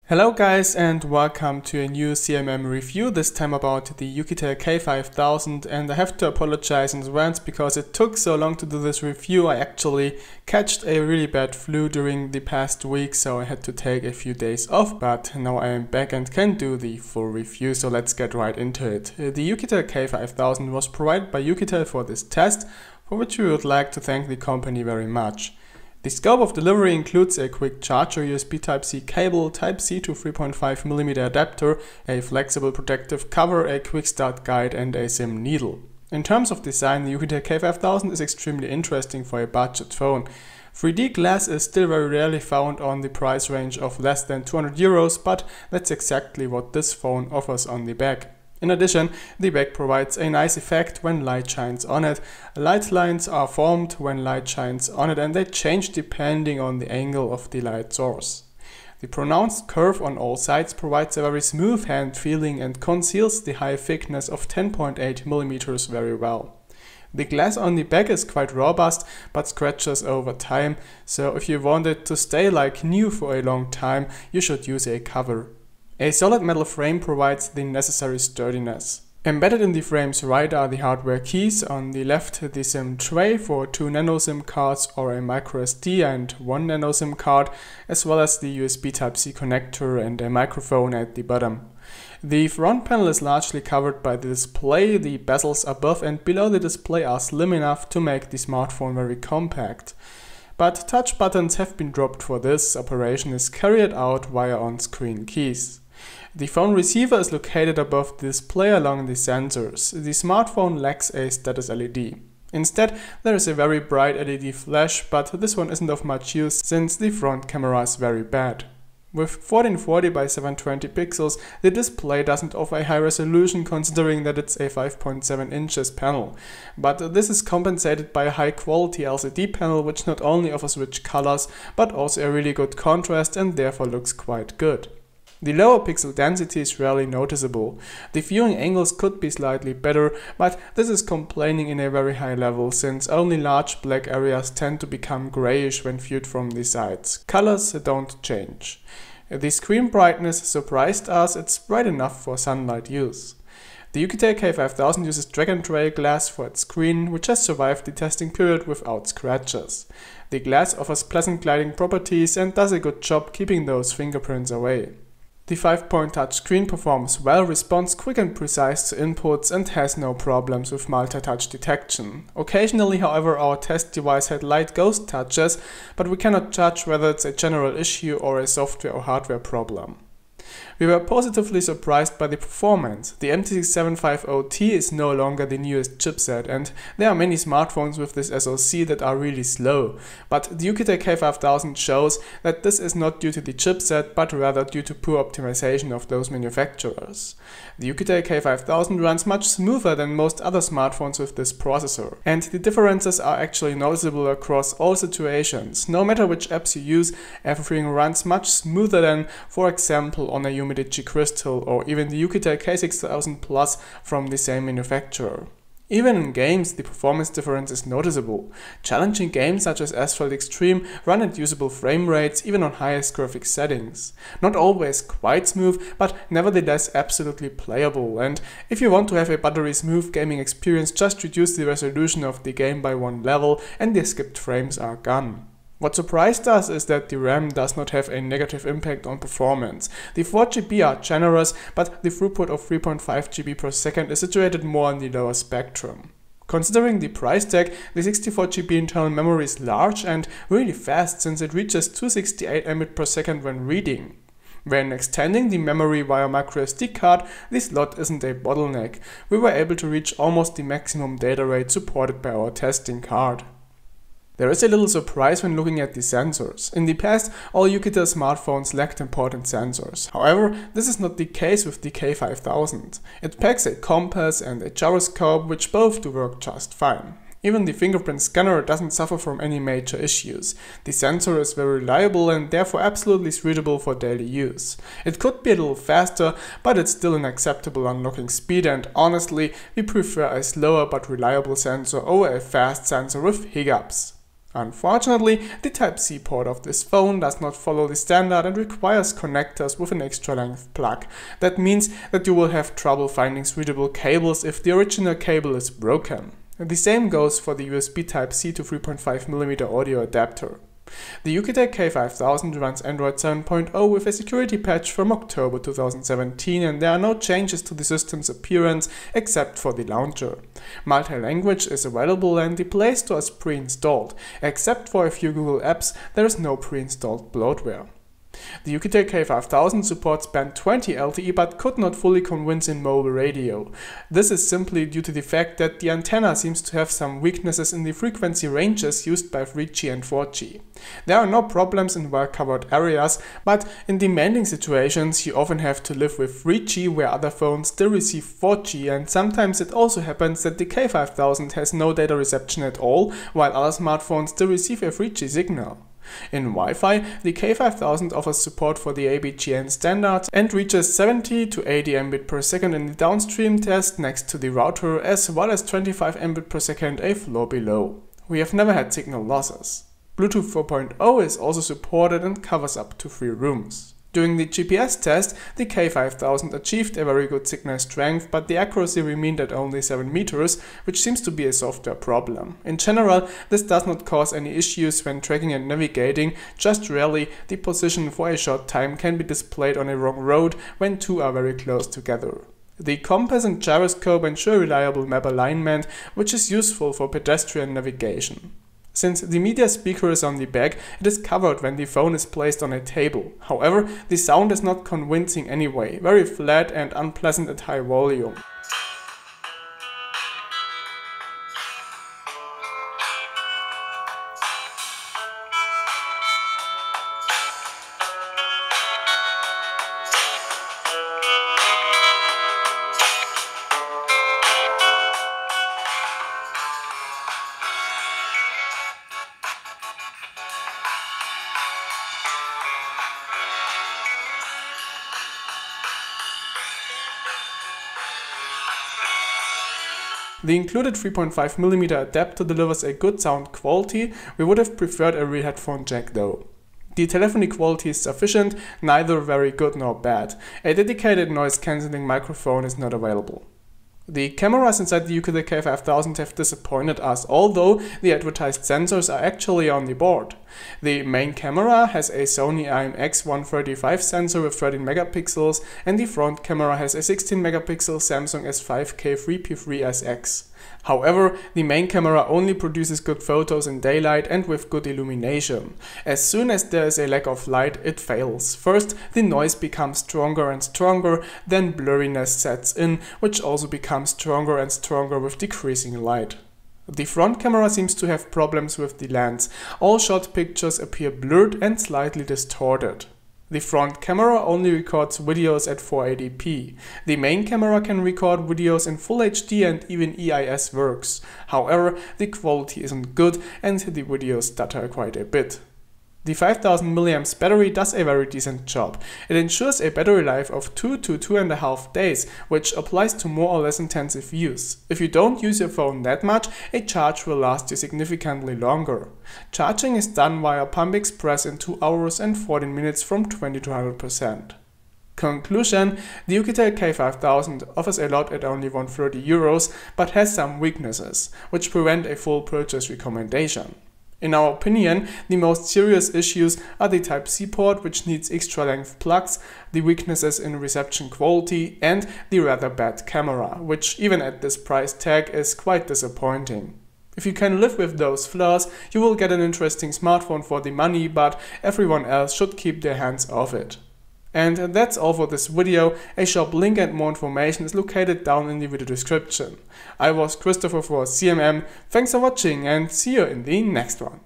Hello guys and welcome to a new CMM review, this time about the Oukitel K5000, and I have to apologize in advance because it took so long to do this review. I actually catched a really bad flu during the past week, so I had to take a few days off, but now I am back and can do the full review, so let's get right into it. The Oukitel K5000 was provided by Oukitel for this test, for which we would like to thank the company very much. The scope of delivery includes a quick charger, USB Type-C cable, Type-C to 3.5mm adapter, a flexible protective cover, a quick start guide and a SIM needle. In terms of design, the Oukitel K5000 is extremely interesting for a budget phone. 3D glass is still very rarely found on the price range of less than 200 euros, but that's exactly what this phone offers on the back. In addition, the back provides a nice effect when light shines on it. Light lines are formed when light shines on it and they change depending on the angle of the light source. The pronounced curve on all sides provides a very smooth hand feeling and conceals the high thickness of 10.8mm very well. The glass on the back is quite robust but scratches over time, so if you want it to stay like new for a long time, you should use a cover. A solid metal frame provides the necessary sturdiness. Embedded in the frame's right are the hardware keys, on the left the SIM tray for 2 nano SIM cards or a microSD and 1 nano SIM card, as well as the USB Type-C connector and a microphone at the bottom. The front panel is largely covered by the display. The bezels above and below the display are slim enough to make the smartphone very compact. But touch buttons have been dropped for this. Operation is carried out via on-screen keys. The phone receiver is located above the display along the sensors. The smartphone lacks a status LED. Instead, there is a very bright LED flash, but this one isn't of much use since the front camera is very bad. With 1440 by 720 pixels, the display doesn't offer a high resolution considering that it's a 5.7 inches panel. But this is compensated by a high quality LCD panel which not only offers rich colors, but also a really good contrast and therefore looks quite good. The lower pixel density is rarely noticeable. The viewing angles could be slightly better, but this is complaining in a very high level since only large black areas tend to become grayish when viewed from the sides. Colors don't change. The screen brightness surprised us, it's bright enough for sunlight use. The Oukitel K5000 uses drag-and-trail glass for its screen, which has survived the testing period without scratches. The glass offers pleasant gliding properties and does a good job keeping those fingerprints away. The 5-point touchscreen performs well, responds quick and precise to inputs and has no problems with multi-touch detection. Occasionally, however, our test device had light ghost touches, but we cannot judge whether it's a general issue or a software or hardware problem. We were positively surprised by the performance. The MT6750T is no longer the newest chipset, and there are many smartphones with this SoC that are really slow. But the Oukitel K5000 shows that this is not due to the chipset, but rather due to poor optimization of those manufacturers. The Oukitel K5000 runs much smoother than most other smartphones with this processor, and the differences are actually noticeable across all situations. No matter which apps you use, everything runs much smoother than, for example, on a Mediatek Crystal or even the Oukitel K6000 Plus from the same manufacturer. Even in games, the performance difference is noticeable. Challenging games such as Asphalt Extreme run at usable frame rates even on highest graphics settings. Not always quite smooth, but nevertheless absolutely playable, and if you want to have a buttery smooth gaming experience, just reduce the resolution of the game by 1 level and the skipped frames are gone. What surprised us is that the RAM does not have a negative impact on performance. The 4GB are generous, but the throughput of 3.5GB per second is situated more in the lower spectrum. Considering the price tag, the 64GB internal memory is large and really fast since it reaches 268 Mbit per second when reading. When extending the memory via microSD card, the slot isn't a bottleneck. We were able to reach almost the maximum data rate supported by our testing card. There is a little surprise when looking at the sensors. In the past, all Oukitel smartphones lacked important sensors. However, this is not the case with the K5000. It packs a compass and a gyroscope, which both do work just fine. Even the fingerprint scanner doesn't suffer from any major issues. The sensor is very reliable and therefore absolutely suitable for daily use. It could be a little faster, but it's still an acceptable unlocking speed, and honestly, we prefer a slower but reliable sensor over a fast sensor with hiccups. Unfortunately, the Type-C port of this phone does not follow the standard and requires connectors with an extra length plug. That means that you will have trouble finding suitable cables if the original cable is broken. The same goes for the USB Type-C to 3.5mm audio adapter. The Oukitel K5000 runs Android 7.0 with a security patch from October 2017, and there are no changes to the system's appearance except for the launcher. Multi-language is available and the Play Store is pre-installed. Except for a few Google apps, there is no pre-installed bloatware. The Oukitel K5000 supports band 20 LTE but could not fully convince in mobile radio. This is simply due to the fact that the antenna seems to have some weaknesses in the frequency ranges used by 3G and 4G. There are no problems in well-covered areas, but in demanding situations you often have to live with 3G where other phones still receive 4G, and sometimes it also happens that the K5000 has no data reception at all, while other smartphones still receive a 3G signal. In Wi-Fi, the K5000 offers support for the ABGN standard and reaches 70 to 80 Mbit per second in the downstream test next to the router, as well as 25 Mbit per second a floor below. We have never had signal losses. Bluetooth 4.0 is also supported and covers up to 3 rooms. During the GPS test, the K5000 achieved a very good signal strength, but the accuracy remained at only 7 meters, which seems to be a software problem. In general, this does not cause any issues when tracking and navigating, just rarely the position for a short time can be displayed on a wrong road when two are very close together. The compass and gyroscope ensure reliable map alignment, which is useful for pedestrian navigation. Since the media speaker is on the back, it is covered when the phone is placed on a table. However, the sound is not convincing anyway, very flat and unpleasant at high volume. The included 3.5mm adapter delivers a good sound quality. We would have preferred a real headphone jack though. The telephony quality is sufficient, neither very good nor bad. A dedicated noise cancelling microphone is not available. The cameras inside the Oukitel K5000 have disappointed us, although the advertised sensors are actually on the board. The main camera has a Sony IMX135 sensor with 13 megapixels, and the front camera has a 16 megapixel Samsung S5K3P3SX. However, the main camera only produces good photos in daylight and with good illumination. As soon as there is a lack of light, it fails. First, the noise becomes stronger and stronger, then blurriness sets in, which also becomes stronger and stronger with decreasing light. The front camera seems to have problems with the lens. All shot pictures appear blurred and slightly distorted. The front camera only records videos at 480p. The main camera can record videos in Full HD and even EIS works. However, the quality isn't good and the videos stutter quite a bit. The 5000 mAh battery does a very decent job. It ensures a battery life of 2 to 2.5 days, which applies to more or less intensive use. If you don't use your phone that much, a charge will last you significantly longer. Charging is done via Pump Express in 2 hours and 14 minutes from 20 to 100%. Conclusion: the Oukitel K5000 offers a lot at only 130 euros, but has some weaknesses, which prevent a full purchase recommendation. In our opinion, the most serious issues are the Type-C port, which needs extra length plugs, the weaknesses in reception quality, and the rather bad camera, which even at this price tag is quite disappointing. If you can live with those flaws, you will get an interesting smartphone for the money, but everyone else should keep their hands off it. And that's all for this video. A shop link and more information is located down in the video description. I was Christopher for CMM, thanks for watching and see you in the next one.